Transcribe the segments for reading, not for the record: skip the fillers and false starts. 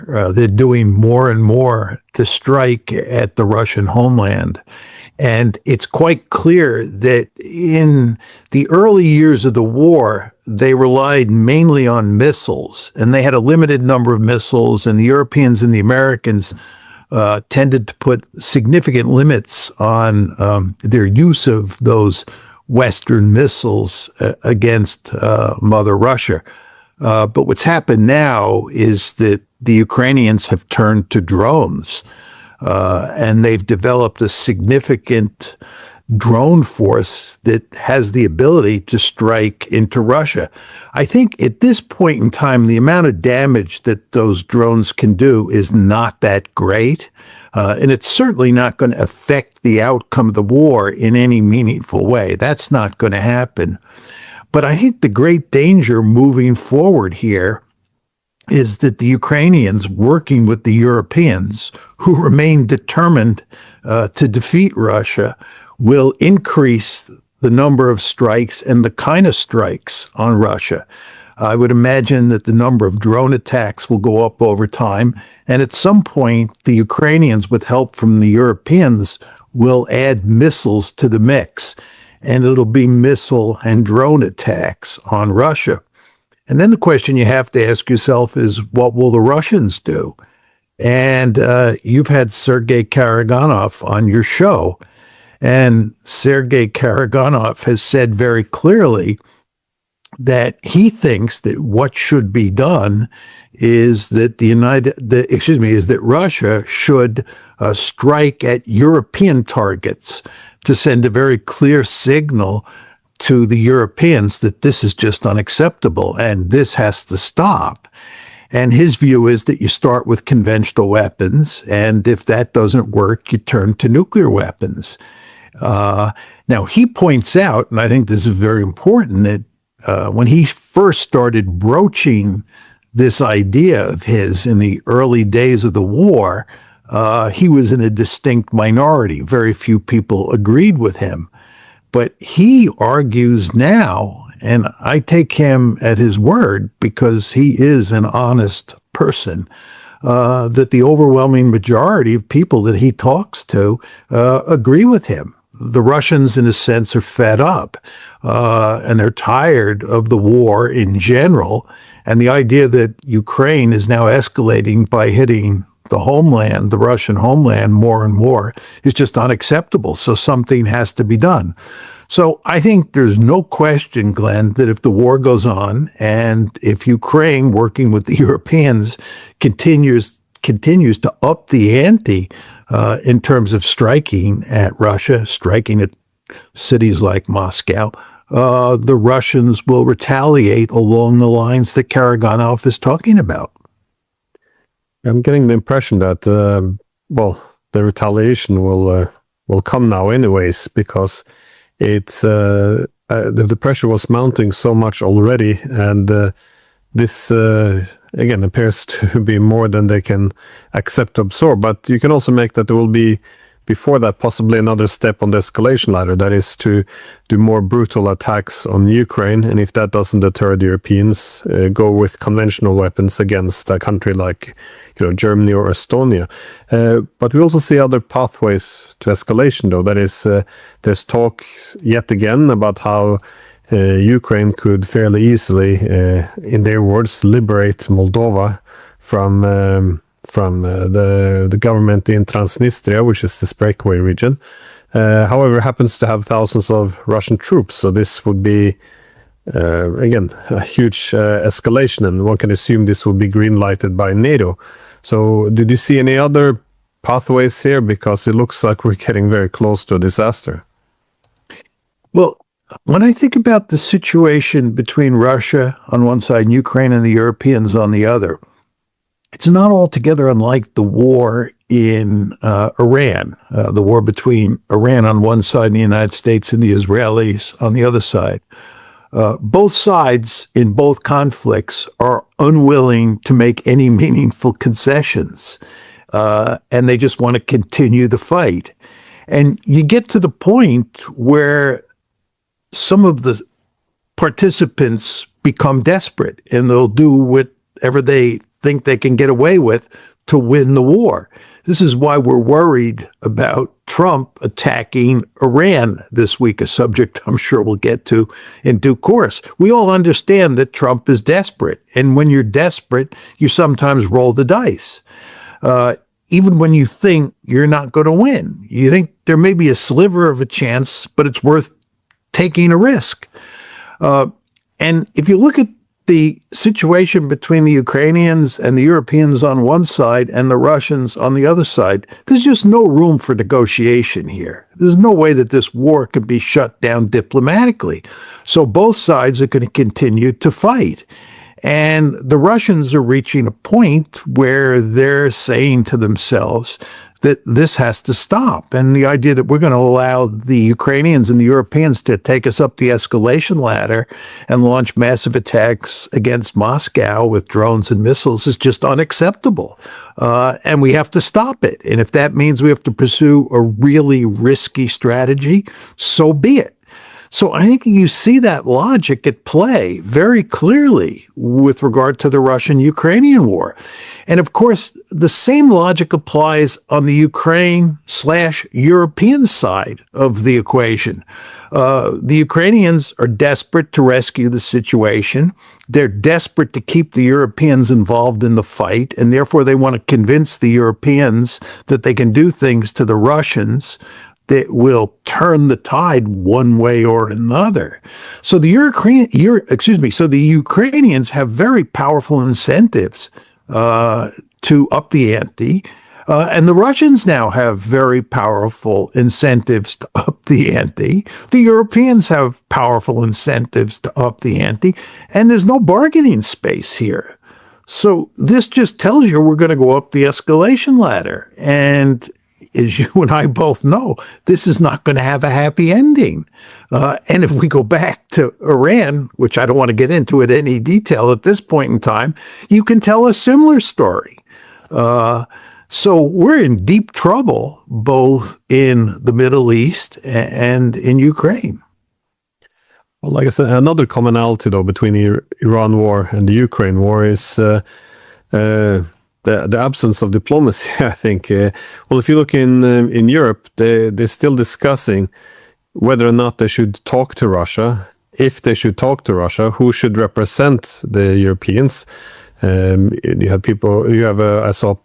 they're doing more and more to strike at the Russian homeland. And it's quite clear that in the early years of the war, they relied mainly on missiles, and they had a limited number of missiles, and the Europeans and the Americans tended to put significant limits on their use of those Western missiles against Mother Russia. But what's happened now is that the Ukrainians have turned to drones. And they've developed a significant drone force that has the ability to strike into Russia. I think at this point in time, the amount of damage that those drones can do is not that great. And it's certainly not going to affect the outcome of the war in any meaningful way. That's not going to happen. But I think the great danger moving forward here is that the Ukrainians, working with the Europeans, who remain determined to defeat Russia, will increase the number of strikes and the kind of strikes on Russia. I would imagine that the number of drone attacks will go up over time, and at some point, the Ukrainians, with help from the Europeans, will add missiles to the mix, and it'll be missile and drone attacks on Russia. And then the question you have to ask yourself is, what will the Russians do? And you've had Sergei Karaganov on your show, and Sergei Karaganov has said very clearly that he thinks that what should be done is that that Russia should strike at European targets to send a very clear signal to the Europeans that this is just unacceptable and this has to stop. And his view is that you start with conventional weapons, and if that doesn't work, you turn to nuclear weapons. Now, he points out, and I think this is very important, that when he first started broaching this idea of his in the early days of the war, he was in a distinct minority. Very few people agreed with him. But he argues now, and I take him at his word because he is an honest person, that the overwhelming majority of people that he talks to agree with him. The Russians, in a sense, are fed up, and they're tired of the war in general. And the idea that Ukraine is now escalating by hitting the homeland, the Russian homeland, more and more is just unacceptable. So something has to be done. So I think there's no question, Glenn, that if the war goes on and if Ukraine, working with the Europeans, continues to up the ante in terms of striking at Russia, striking at cities like Moscow, the Russians will retaliate along the lines that Karaganov is talking about. I'm getting the impression that, the retaliation will come now anyways, because it's the pressure was mounting so much already, and this again appears to be more than they can accept to absorb. But you can also make that there will be, before that, possibly another step on the escalation ladder, that is to do more brutal attacks on Ukraine, and if that doesn't deter the Europeans, go with conventional weapons against a country like Germany or Estonia. But we also see other pathways to escalation, though. That is, there's talk yet again about how Ukraine could fairly easily, in their words, liberate Moldova from the government in Transnistria, which is this breakaway region. However, happens to have thousands of Russian troops. So this would be, again, a huge escalation, and one can assume this will be green-lighted by NATO. So did you see any other pathways here? Because it looks like we're getting very close to a disaster. Well, when I think about the situation between Russia on one side and Ukraine and the Europeans on the other, it's not altogether unlike the war in Iran, the war between Iran on one side and the United States and the Israelis on the other side. Both sides in both conflicts are unwilling to make any meaningful concessions, and they just want to continue the fight. And you get to the point where some of the participants become desperate, and they'll do whatever they think they can get away with to win the war. This is why we're worried about Trump attacking Iran this week, a subject I'm sure we'll get to in due course. We all understand that Trump is desperate, and when you're desperate, you sometimes roll the dice. Even when you think you're not going to win, you think there may be a sliver of a chance, but it's worth taking a risk. And if you look at the situation between the Ukrainians and the Europeans on one side and the Russians on the other side, there's just no room for negotiation here. There's no way that this war can be shut down diplomatically. So both sides are going to continue to fight. And the Russians are reaching a point where they're saying to themselves that this has to stop. And the idea that we're going to allow the Ukrainians and the Europeans to take us up the escalation ladder and launch massive attacks against Moscow with drones and missiles is just unacceptable. And we have to stop it. And if that means we have to pursue a really risky strategy, so be it. So I think you see that logic at play very clearly with regard to the Russian-Ukrainian war. And of course, the same logic applies on the Ukraine/European side of the equation. The Ukrainians are desperate to rescue the situation. They're desperate to keep the Europeans involved in the fight, and therefore they want to convince the Europeans that they can do things to the Russians that will turn the tide one way or another. So the Ukrainians have very powerful incentives to up the ante, and the Russians now have very powerful incentives to up the ante. The Europeans have powerful incentives to up the ante, and there's no bargaining space here. So this just tells you we're going to go up the escalation ladder, and as you and I both know, this is not going to have a happy ending. And if we go back to Iran, which I don't want to get into in any detail at this point in time, you can tell a similar story. So we're in deep trouble, both in the Middle East and in Ukraine. Well, like I said, another commonality, though, between the Iran war and the Ukraine war is the absence of diplomacy, I think. Well, if you look in Europe, they're still discussing whether or not they should talk to Russia. If they should talk to Russia, who should represent the Europeans? You have people. You have I saw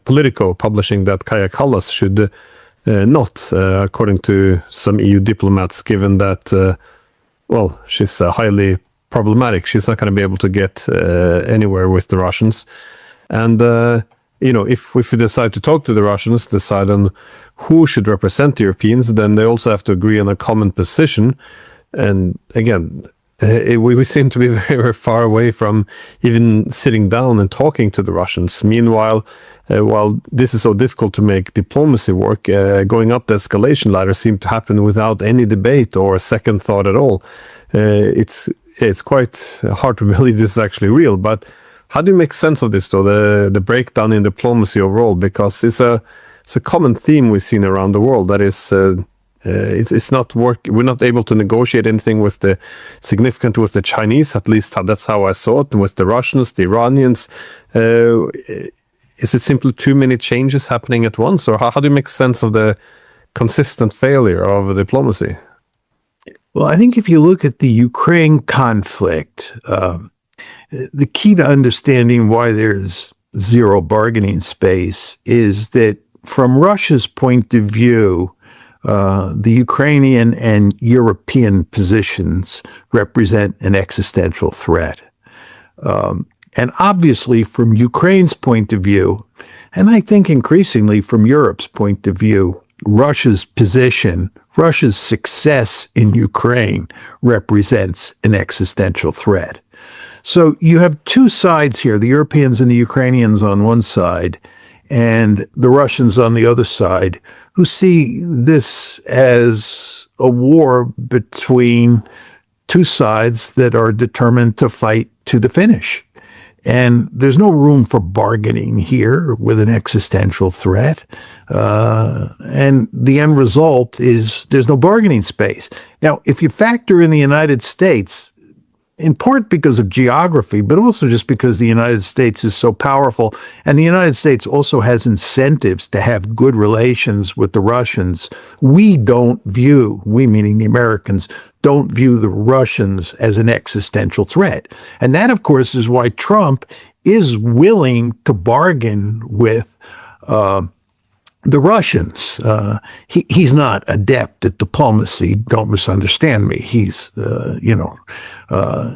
Politico publishing that Kaja Kallas should not, according to some EU diplomats, given that well, she's highly problematic. She's not going to be able to get anywhere with the Russians. And, if we decide to talk to the Russians, decide on who should represent the Europeans, then they also have to agree on a common position. And again, we seem to be very, very far away from even sitting down and talking to the Russians. Meanwhile, while this is so difficult to make diplomacy work, going up the escalation ladder seemed to happen without any debate or a second thought at all. It's quite hard to believe this is actually real, but how do you make sense of this, though, the breakdown in diplomacy overall? Because it's a common theme we've seen around the world. That is, it's not work. We're not able to negotiate anything with the significant with the Chinese. At least that's how I saw it. And with the Russians, the Iranians, is it simply too many changes happening at once, or how do you make sense of the consistent failure of diplomacy? Well, I think if you look at the Ukraine conflict, the key to understanding why there's zero bargaining space is that from Russia's point of view, the Ukrainian and European positions represent an existential threat. And obviously from Ukraine's point of view, and I think increasingly from Europe's point of view, Russia's position, Russia's success in Ukraine represents an existential threat. So you have two sides here, the Europeans and the Ukrainians on one side, and the Russians on the other side, who see this as a war between two sides that are determined to fight to the finish. And there's no room for bargaining here with an existential threat. And the end result is there's no bargaining space. Now, if you factor in the United States, in part because of geography, but also just because the United States is so powerful. And the United States also has incentives to have good relations with the Russians. We meaning the Americans, don't view the Russians as an existential threat. And that, of course, is why Trump is willing to bargain with the Russians. He's not adept at diplomacy. Don't misunderstand me. He's,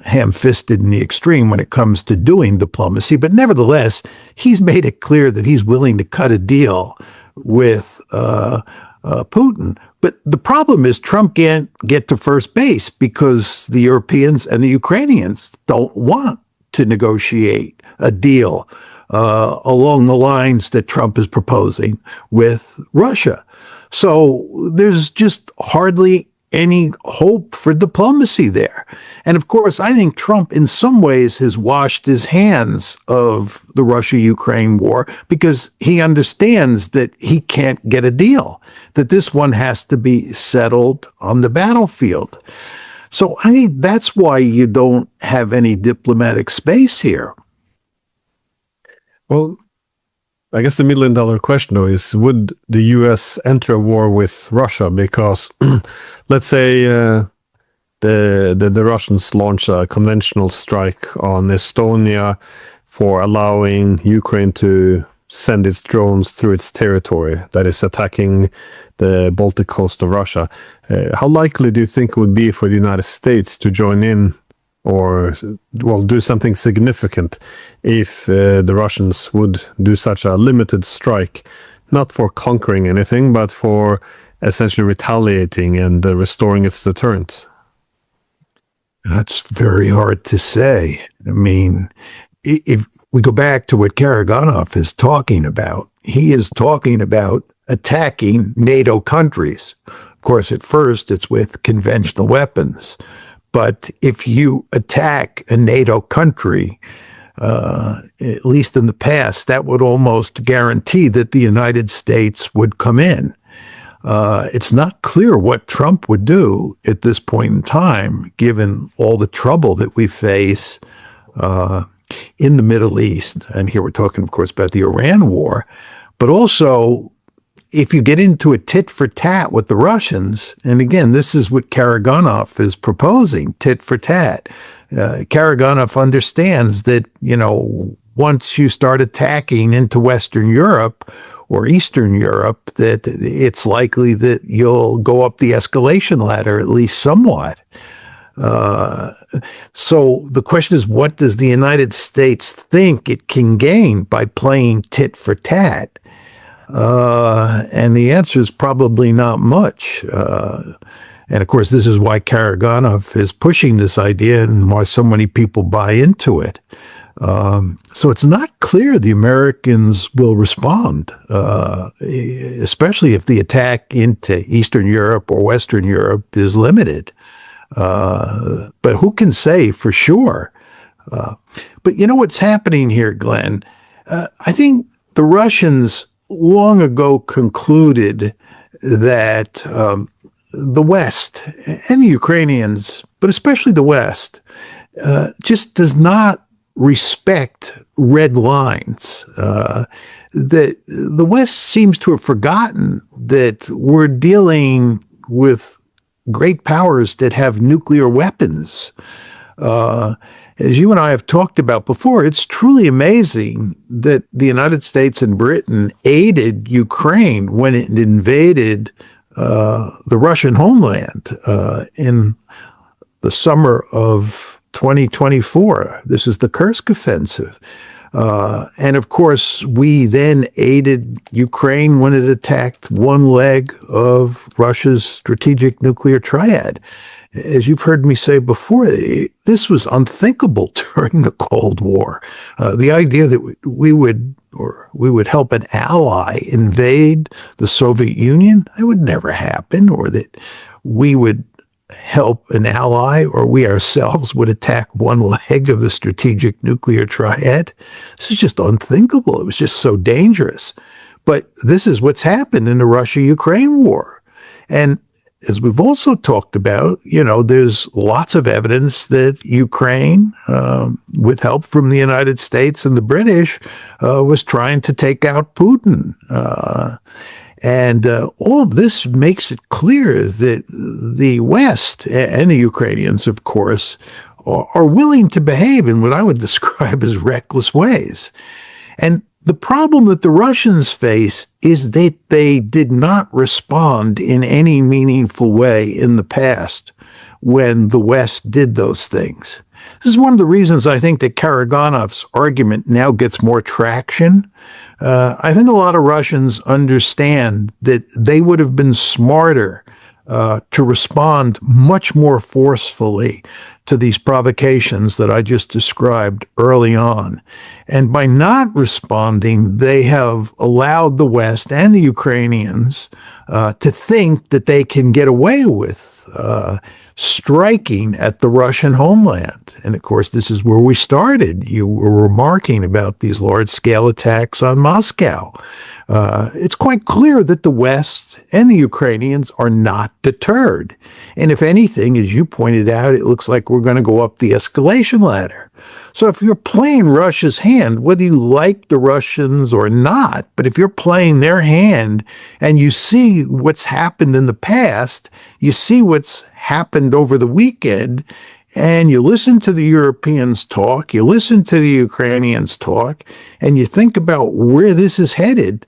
ham-fisted in the extreme when it comes to doing diplomacy. But nevertheless, he's made it clear that he's willing to cut a deal with Putin. But the problem is Trump can't get to first base because the Europeans and the Ukrainians don't want to negotiate a deal along the lines that Trump is proposing with Russia. So there's just hardly any hope for diplomacy there. And of course, I think Trump in some ways has washed his hands of the Russia-Ukraine war because he understands that he can't get a deal, that this one has to be settled on the battlefield. So I think that's why you don't have any diplomatic space here. Well, I guess the $1 million question, though, is would the U.S. enter a war with Russia? Because let's say the Russians launch a conventional strike on Estonia for allowing Ukraine to send its drones through its territory, that is attacking the Baltic coast of Russia. How likely do you think it would be for the United States to join in or, well, do something significant if the Russians would do such a limited strike, not for conquering anything, but for essentially retaliating and restoring its deterrent? That's very hard to say. I mean, if we go back to what Karaganov is talking about, he is talking about attacking NATO countries. Of course, at first, it's with conventional weapons. But if you attack a NATO country, at least in the past, that would almost guarantee that the United States would come in. It's not clear what Trump would do at this point in time, given all the trouble that we face in the Middle East. And here we're talking, of course, about the Iran war, but also if you get into a tit for tat with the Russians, and again, this is what Karaganov is proposing, tit for tat. Karaganov understands that, once you start attacking into Western Europe or Eastern Europe, that it's likely that you'll go up the escalation ladder, at least somewhat. So the question is, what does the United States think it can gain by playing tit for tat? And the answer is probably not much. And of course, this is why Karaganov is pushing this idea and why so many people buy into it. So it's not clear the Americans will respond, especially if the attack into Eastern Europe or Western Europe is limited. But who can say for sure? But you know what's happening here, Glenn? I think the Russians long ago concluded that the West and the Ukrainians, but especially the West, just does not respect red lines. That the West seems to have forgotten that we're dealing with great powers that have nuclear weapons. As you and I have talked about before, it's truly amazing that the United States and Britain aided Ukraine when it invaded the Russian homeland in the summer of 2024. This is the Kursk offensive. And of course, we then aided Ukraine when it attacked one leg of Russia's strategic nuclear triad. As you've heard me say before, this was unthinkable during the Cold War. The idea that we would help an ally invade the Soviet Union, that would never happen, or that we would help an ally or we ourselves would attack one leg of the strategic nuclear triad. This is just unthinkable. It was just so dangerous. But this is what's happened in the Russia-Ukraine war. And as we've also talked about, there's lots of evidence that Ukraine, with help from the United States and the British, was trying to take out Putin. And all of this makes it clear that the West and the Ukrainians, of course, are willing to behave in what I would describe as reckless ways. And the problem that the Russians face is that they did not respond in any meaningful way in the past when the West did those things. This is one of the reasons I think that Karagonov's argument now gets more traction. I think a lot of Russians understand that they would have been smarter to respond much more forcefully to these provocations that I just described early on. And by not responding, they have allowed the West and the Ukrainians to think that they can get away with striking at the Russian homeland. And of course, this is where we started. You were remarking about these large-scale attacks on Moscow. It's quite clear that the West and the Ukrainians are not deterred. And if anything, as you pointed out, it looks like we're going to go up the escalation ladder. So if you're playing Russia's hand, whether you like the Russians or not, but if you're playing their hand and you see what's happened in the past, you see what's happened over the weekend, and you listen to the Europeans talk, you listen to the Ukrainians talk, and you think about where this is headed,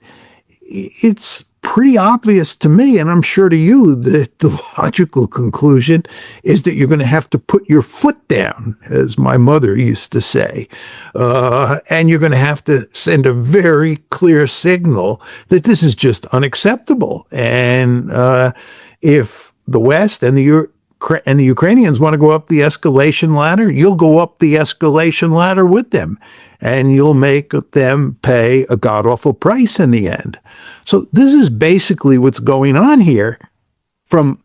it's pretty obvious to me, and I'm sure to you, that the logical conclusion is that you're going to have to put your foot down, as my mother used to say, and you're going to have to send a very clear signal that this is just unacceptable. And if the West and the Ukrainians want to go up the escalation ladder, you'll go up the escalation ladder with them, and you'll make them pay a god-awful price in the end. So this is basically what's going on here from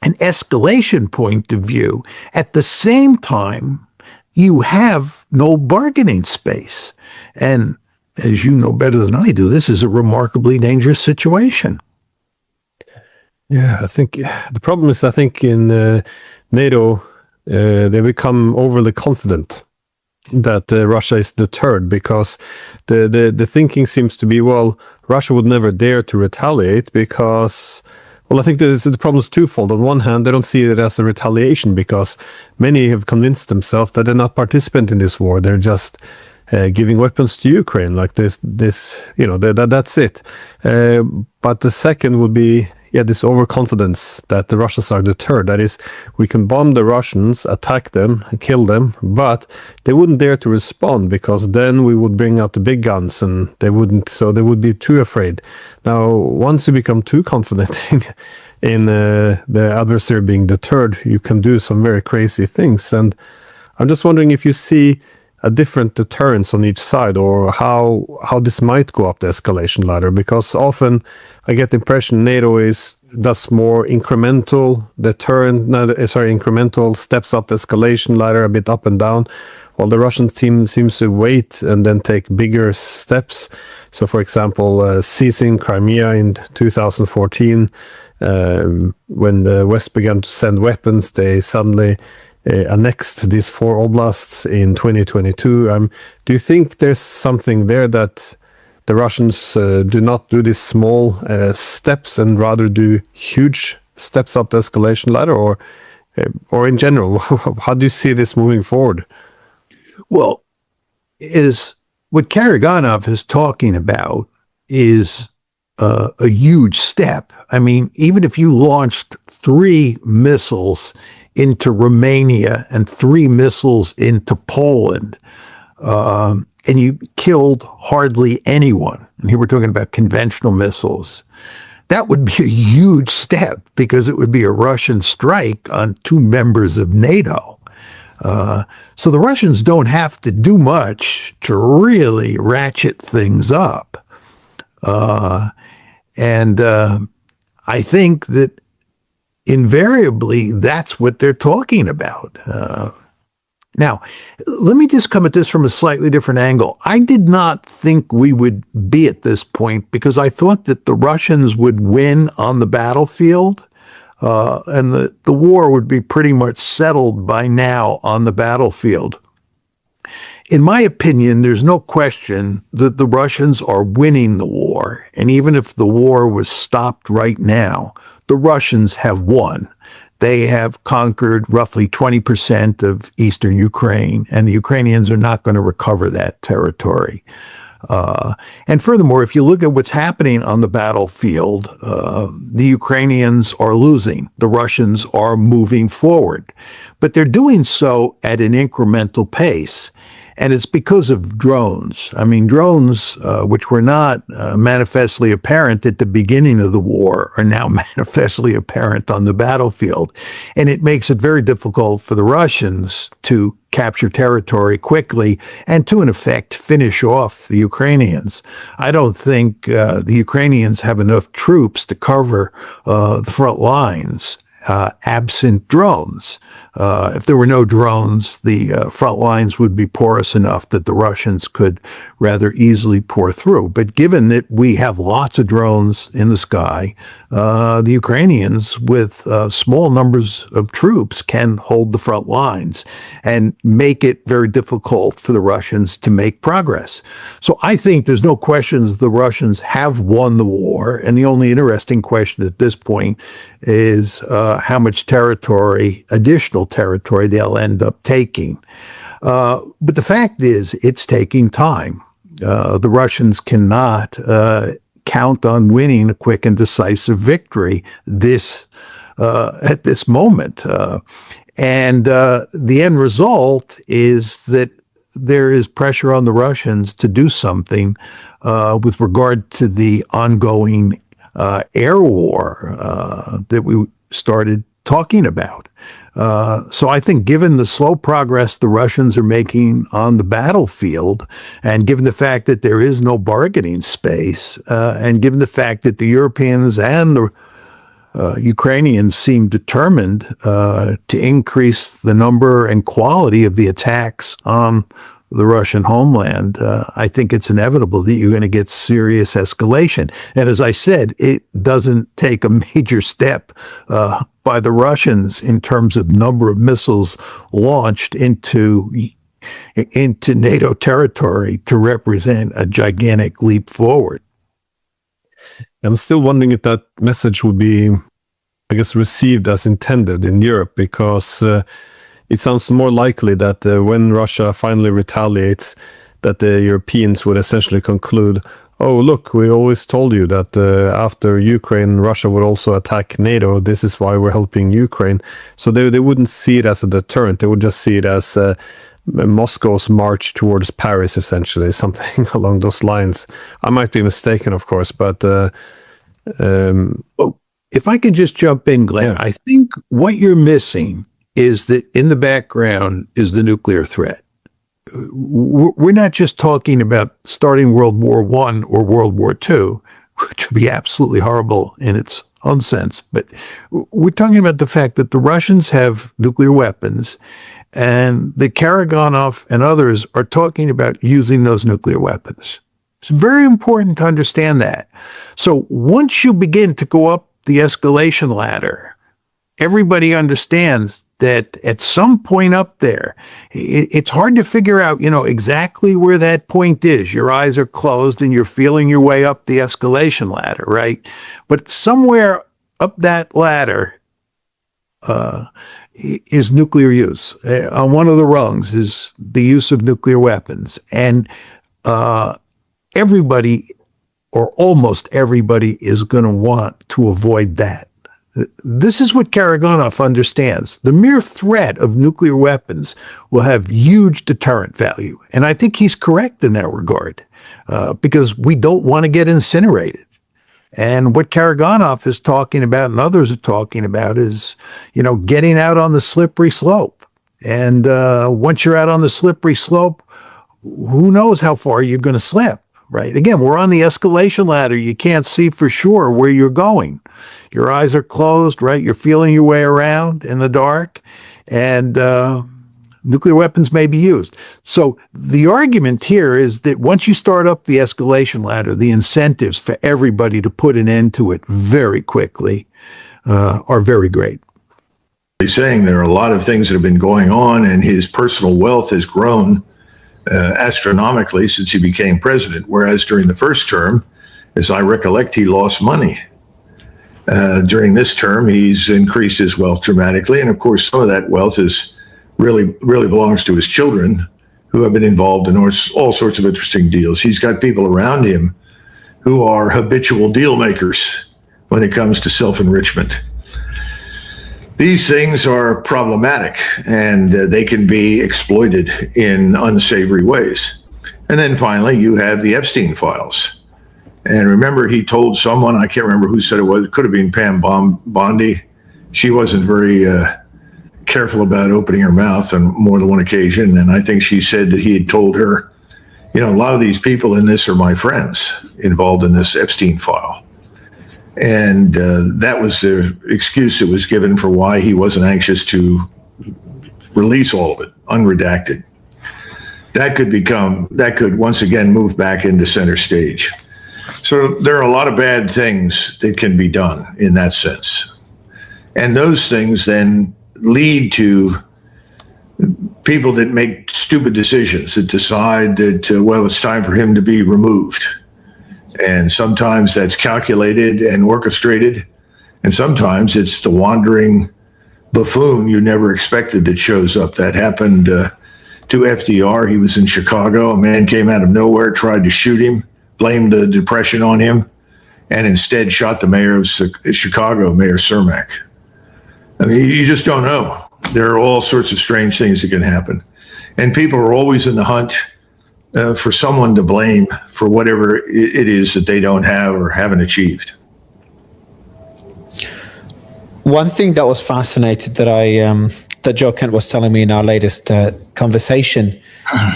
an escalation point of view. At the same time, you have no bargaining space. And as you know better than I do, this is a remarkably dangerous situation. Yeah, I think the problem is, I think in NATO, they become overly confident that Russia is deterred, because the thinking seems to be, well, Russia would never dare to retaliate because, well, I think the problem is twofold. On one hand, they don't see it as a retaliation because many have convinced themselves that they're not participating in this war. They're just giving weapons to Ukraine, like this, that's it. But the second would be, this overconfidence that the Russians are deterred. That is, we can bomb the Russians, attack them, kill them, but they wouldn't dare to respond because then we would bring out the big guns and they wouldn't, so they would be too afraid. Now, once you become too confident in the adversary being deterred, you can do some very crazy things. And I'm just wondering if you see a different deterrence on each side, or how this might go up the escalation ladder, because often I get the impression NATO does more incremental incremental steps up the escalation ladder, a bit up and down, while the Russian team seems to wait and then take bigger steps. So, for example, seizing Crimea in 2014, when the West began to send weapons, they suddenly annexed these 4 oblasts in 2022. Do you think there's something there that the Russians do not do these small steps and rather do huge steps up the escalation ladder, or in general, how do you see this moving forward? Well, what Karaganov is talking about is a huge step. I mean, even if you launched 3 missiles into Romania and 3 missiles into Poland, and you killed hardly anyone, and here we're talking about conventional missiles, that would be a huge step because it would be a Russian strike on 2 members of NATO. So the Russians don't have to do much to really ratchet things up. And I think that invariably, that's what they're talking about. Now, let me just come at this from a slightly different angle. I did not think we would be at this point because I thought that the Russians would win on the battlefield. and the war would be pretty much settled by now on the battlefield. In my opinion, there's no question that the Russians are winning the war. And even if the war was stopped right now, the Russians have won. They have conquered roughly 20% of eastern Ukraine, and the Ukrainians are not going to recover that territory. And furthermore, if you look at what's happening on the battlefield, the Ukrainians are losing. The Russians are moving forward. But they're doing so at an incremental pace. And it's because of drones. I mean, drones, which were not manifestly apparent at the beginning of the war, are now manifestly apparent on the battlefield. And it makes it very difficult for the Russians to capture territory quickly and to, in effect, finish off the Ukrainians. I don't think the Ukrainians have enough troops to cover the front lines. Absent drones. If there were no drones, the front lines would be porous enough that the Russians could rather easily pour through. But given that we have lots of drones in the sky, the Ukrainians, with small numbers of troops, can hold the front lines and make it very difficult for the Russians to make progress. So I think there's no questions the Russians have won the war. And the only interesting question at this point is how much territory, additional territory, they'll end up taking. But the fact is, it's taking time. The Russians cannot count on winning a quick and decisive victory at this moment. And the end result is that there is pressure on the Russians to do something with regard to the ongoing air war that we started talking about. So I think given the slow progress the Russians are making on the battlefield, and given the fact that there is no bargaining space, and given the fact that the Europeans and the Ukrainians seem determined to increase the number and quality of the attacks on the Russian homeland, I think it's inevitable that you're going to get serious escalation. And as I said, it doesn't take a major step by the Russians in terms of number of missiles launched into NATO territory to represent a gigantic leap forward. I'm still wondering if that message would be, I guess, received as intended in Europe, because it sounds more likely that when Russia finally retaliates, that the Europeans would essentially conclude, oh, look, we always told you that after Ukraine, Russia would also attack NATO. This is why we're helping Ukraine. So they wouldn't see it as a deterrent. They would just see it as Moscow's march towards Paris, essentially, something along those lines. I might be mistaken, of course, but if I could just jump in, Glenn, yeah. I think what you're missing is that in the background is the nuclear threat. We're not just talking about starting World War I or World War II, which would be absolutely horrible in its own sense, but we're talking about the fact that the Russians have nuclear weapons, and that Karaganov and others are talking about using those nuclear weapons. It's very important to understand that. So once you begin to go up the escalation ladder, everybody understands that at some point up there, it's hard to figure out, exactly where that point is. Your eyes are closed and you're feeling your way up the escalation ladder, right? But somewhere up that ladder is nuclear use. On one of the rungs is the use of nuclear weapons. And everybody, or almost everybody, is going to want to avoid that. This is what Karaganov understands. The mere threat of nuclear weapons will have huge deterrent value. And I think he's correct in that regard, because we don't want to get incinerated. And what Karaganov is talking about and others are talking about is, getting out on the slippery slope. And once you're out on the slippery slope, who knows how far you're going to slip. Right. Again, we're on the escalation ladder. You can't see for sure where you're going. Your eyes are closed, right? You're feeling your way around in the dark, and nuclear weapons may be used. So the argument here is that once you start up the escalation ladder, the incentives for everybody to put an end to it very quickly are very great. He's saying there are a lot of things that have been going on, and his personal wealth has grown astronomically since he became president, whereas during the first term, as I recollect, he lost money. During this term, he's increased his wealth dramatically, and of course, some of that wealth is really belongs to his children, who have been involved in all sorts of interesting deals. He's got people around him who are habitual deal makers when it comes to self-enrichment. These things are problematic, and they can be exploited in unsavory ways. And then finally, you have the Epstein files. And remember, he told someone, I can't remember who said it was, it could have been Pam Bondi. She wasn't very careful about opening her mouth on more than one occasion. And I think she said that he had told her, a lot of these people in this are my friends involved in this Epstein file. And that was the excuse that was given for why he wasn't anxious to release all of it, unredacted. That could once again move back into center stage. So there are a lot of bad things that can be done in that sense. And those things then lead to people that make stupid decisions, that decide that, it's time for him to be removed. And sometimes that's calculated and orchestrated. And sometimes it's the wandering buffoon you never expected that shows up. That happened to FDR. He was in Chicago. A man came out of nowhere, tried to shoot him, blamed the depression on him, and instead shot the mayor of Chicago, Mayor Cermak. I mean, you just don't know. There are all sorts of strange things that can happen. And people are always in the hunt for someone to blame for whatever it is that they don't have or haven't achieved. One thing that was fascinating that Joe Kent was telling me in our latest conversation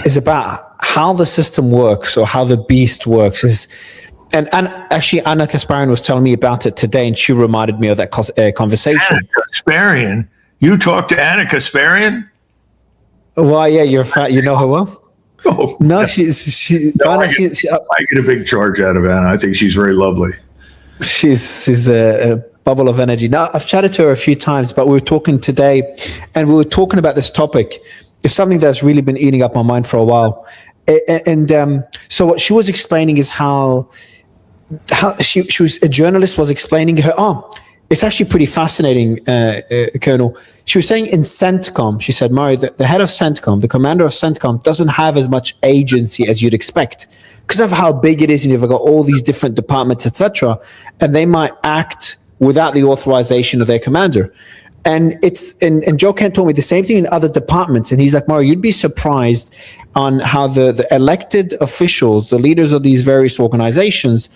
is about how the system works, or how the beast works. And actually, Anna Kasparian was telling me about it today, and she reminded me of that conversation. Anna Kasparian? You talked to Anna Kasparian? Well, yeah, you know her well. Oh, no, I get a big charge out of Anna. I think she's very lovely. She's a bubble of energy. Now, I've chatted to her a few times, but we were talking today, and we were talking about this topic. It's something that's really been eating up my mind for a while. And so what she was explaining is how she was a journalist was explaining her. It's actually pretty fascinating, Colonel. She was saying in CENTCOM, she said, Murray, the head of CENTCOM, the commander of CENTCOM, doesn't have as much agency as you'd expect because of how big it is, and you've got all these different departments, etc., and they might act without the authorization of their commander. And Joe Kent told me the same thing in other departments, and he's like, Murray, you'd be surprised on how the elected officials, the leaders of these various organizations,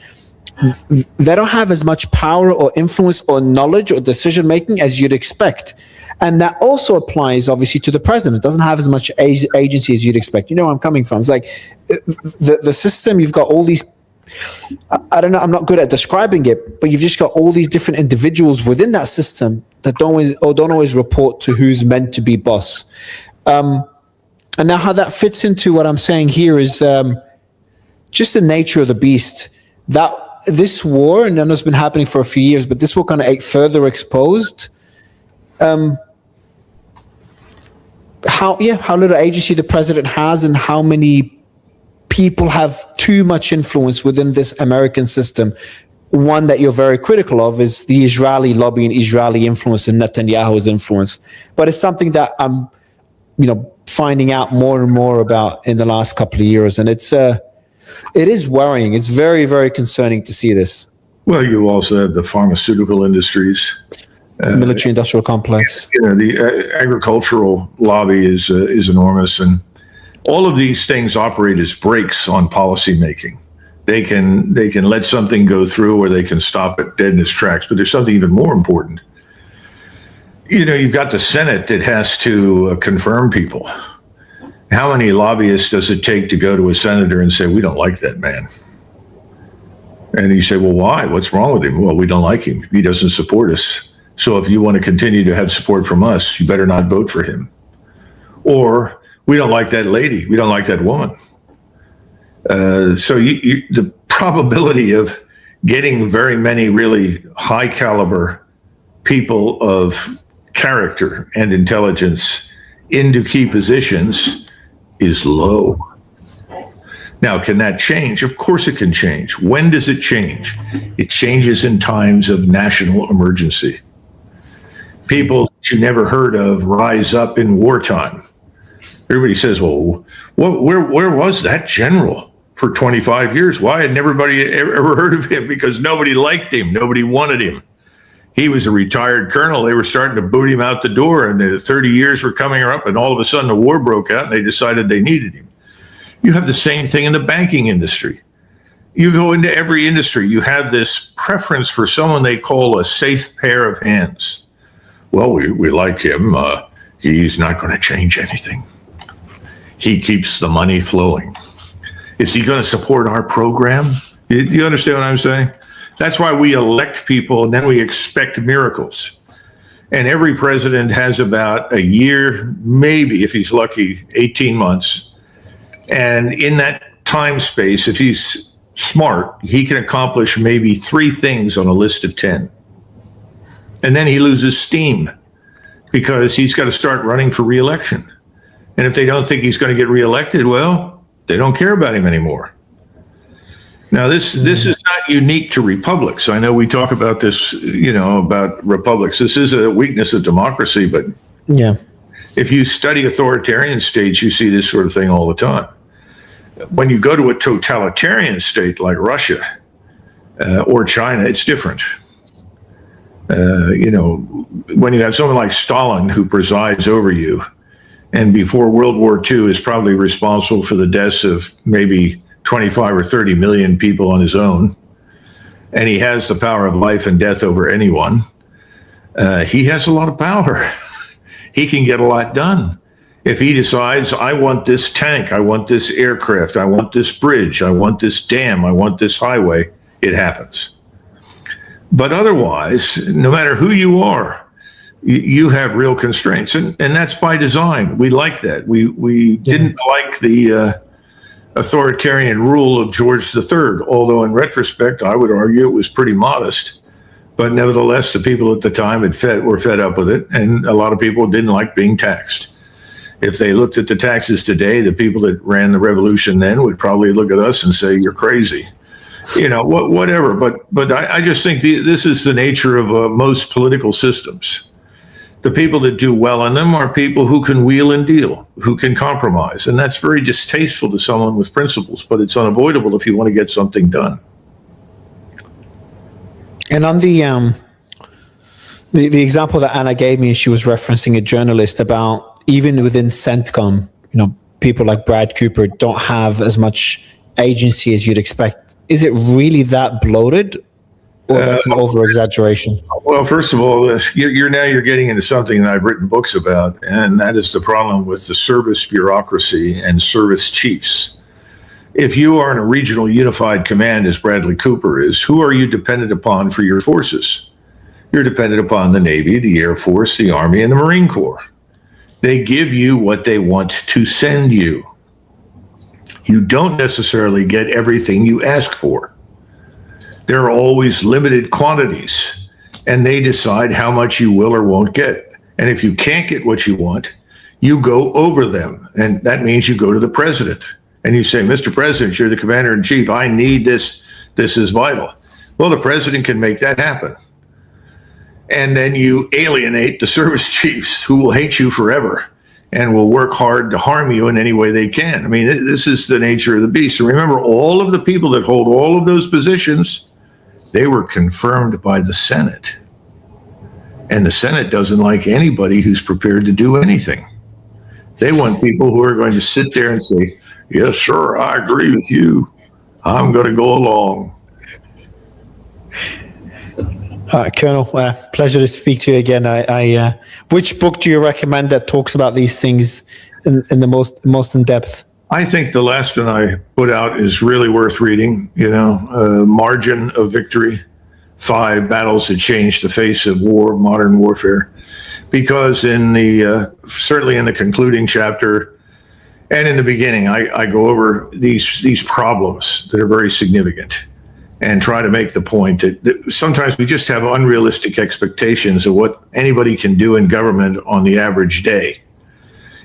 they don't have as much power or influence or knowledge or decision making as you'd expect. And that also applies obviously to the president. Doesn't have as much agency as you'd expect. You know where I'm coming from. It's like the system, you've got all these, I don't know, I'm not good at describing it, but you've just got all these different individuals within that system that don't always report to who's meant to be boss. And now how that fits into what I'm saying here is just the nature of the beast. That this war, and I know it's been happening for a few years, but this will kind of further exposed how little agency the president has, and how many people have too much influence within this American system. One that you're very critical of is the Israeli lobby and Israeli influence and Netanyahu's influence. But it's something that I'm, finding out more and more about in the last couple of years, and it is worrying. It's very, very concerning to see this. Well, you also have the pharmaceutical industries, military-industrial complex. The agricultural lobby is enormous, and all of these things operate as brakes on policymaking. They can let something go through, or they can stop it dead in its tracks. But there's something even more important. You've got the Senate that has to confirm people. How many lobbyists does it take to go to a senator and say, we don't like that man? And you say, well, why? What's wrong with him? Well, we don't like him. He doesn't support us. So if you want to continue to have support from us, you better not vote for him. Or we don't like that lady. We don't like that woman. So the probability of getting very many really high caliber people of character and intelligence into key positions is low. Now, can that change? Of course it can change. When does it change? It changes in times of national emergency. People that you never heard of rise up in wartime. Everybody says, well, where was that general for 25 years? Why had everybody ever heard of him? Because nobody liked him. Nobody wanted him. He was a retired colonel. They were starting to boot him out the door, and the 30 years were coming up, and all of a sudden the war broke out, and they decided they needed him. You have the same thing in the banking industry. You go into every industry, you have this preference for someone they call a safe pair of hands. Well, we like him. He's not going to change anything. He keeps the money flowing. Is he going to support our program? Do you understand what I'm saying? That's why we elect people and then we expect miracles. And every president has about a year, maybe if he's lucky, 18 months. And in that time space, if he's smart, he can accomplish maybe 3 things on a list of 10. And then he loses steam because he's got to start running for re-election. And if they don't think he's going to get reelected, well, they don't care about him anymore. Now, this is not unique to republics. I know we talk about this, about republics. This is a weakness of democracy, but Yeah. if you study authoritarian states, you see this sort of thing all the time. When you go to a totalitarian state like Russia or China, it's different. When you have someone like Stalin who presides over you, and before World War II is probably responsible for the deaths of maybe 25 or 30 million people on his own, and he has the power of life and death over anyone, he has a lot of power. He can get a lot done. If he decides, I want this tank, I want this aircraft, I want this bridge, I want this dam, I want this highway, it happens. But otherwise, no matter who you are, you have real constraints, and that's by design. We like that. We didn't like the authoritarian rule of George III, although in retrospect, I would argue it was pretty modest. But nevertheless, the people at the time were fed up with it, and a lot of people didn't like being taxed. If they looked at the taxes today, the people that ran the revolution then would probably look at us and say, you're crazy. Whatever. But I just think this is the nature of most political systems. The people that do well in them are people who can wheel and deal, who can compromise. And that's very distasteful to someone with principles, but it's unavoidable if you want to get something done. And on the example that Anna gave me, she was referencing a journalist about even within CENTCOM, people like Brad Cooper don't have as much agency as you'd expect. Is it really that bloated, or that's an over-exaggeration? Well, first of all, you're getting into something that I've written books about, and that is the problem with the service bureaucracy and service chiefs. If you are in a regional unified command, as Bradley Cooper is, who are you dependent upon for your forces? You're dependent upon the Navy, the Air Force, the Army, and the Marine Corps. They give you what they want to send you. You don't necessarily get everything you ask for. There are always limited quantities, and they decide how much you will or won't get. And if you can't get what you want, you go over them. And that means you go to the president and you say, Mr. President, you're the commander in chief. I need this. This is vital. Well, the president can make that happen. And then you alienate the service chiefs who will hate you forever and will work hard to harm you in any way they can. I mean, this is the nature of the beast. And remember, all of the people that hold all of those positions, they were confirmed by the Senate. And the Senate doesn't like anybody who's prepared to do anything. They want people who are going to sit there and say, yes, sir, I agree with you. I'm going to go along. Colonel, pleasure to speak to you again. Which book do you recommend that talks about these things in the most in depth? I think the last one I put out is really worth reading. Margin of Victory: 5 Battles That Changed the Face of War, Modern Warfare. Because certainly in the concluding chapter and in the beginning, I go over these problems that are very significant. and try to make the point that sometimes we just have unrealistic expectations of what anybody can do in government on the average day.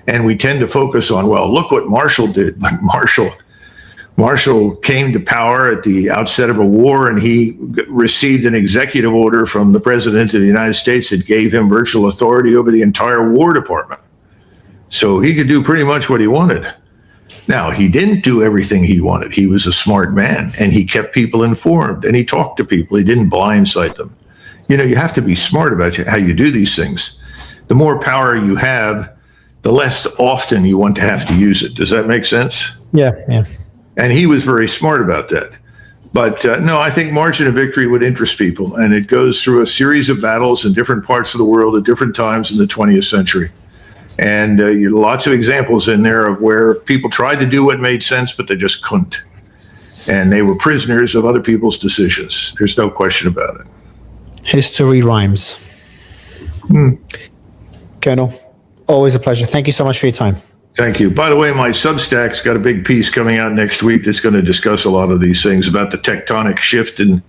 And we tend to focus on, well, look what Marshall did. But Marshall came to power at the outset of a war, and he received an executive order from the President of the United States that gave him virtual authority over the entire War Department. So he could do pretty much what he wanted. Now, he didn't do everything he wanted. He was a smart man, and he kept people informed, and he talked to people. He didn't blindside them. You know, you have to be smart about how you do these things. The more power you have, the less often you want to have to use it. Does that make sense? Yeah, yeah. And he was very smart about that. But no, I think margin of victory would interest people. And it goes through a series of battles in different parts of the world at different times in the 20th century. And lots of examples in there of where people tried to do what made sense, but they just couldn't. And they were prisoners of other people's decisions. There's no question about it. History rhymes. Colonel, always a pleasure. Thank you so much for your time. Thank you. By the way, my Substack's got a big piece coming out next week that's going to discuss a lot of these things about the tectonic shift in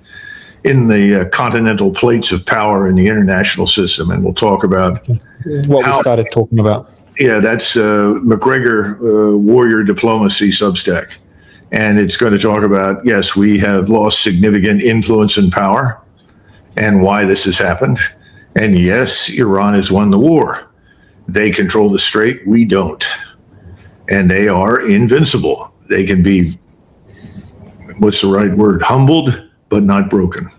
the continental plates of power in the international system. And we'll talk about what we started talking about. Yeah, that's McGregor Warrior Diplomacy Substack. And it's going to talk about, yes, we have lost significant influence and power and why this has happened. And yes, Iran has won the war. They control the strait, we don't. And they are invincible. They can be, what's the right word, humbled, but not broken.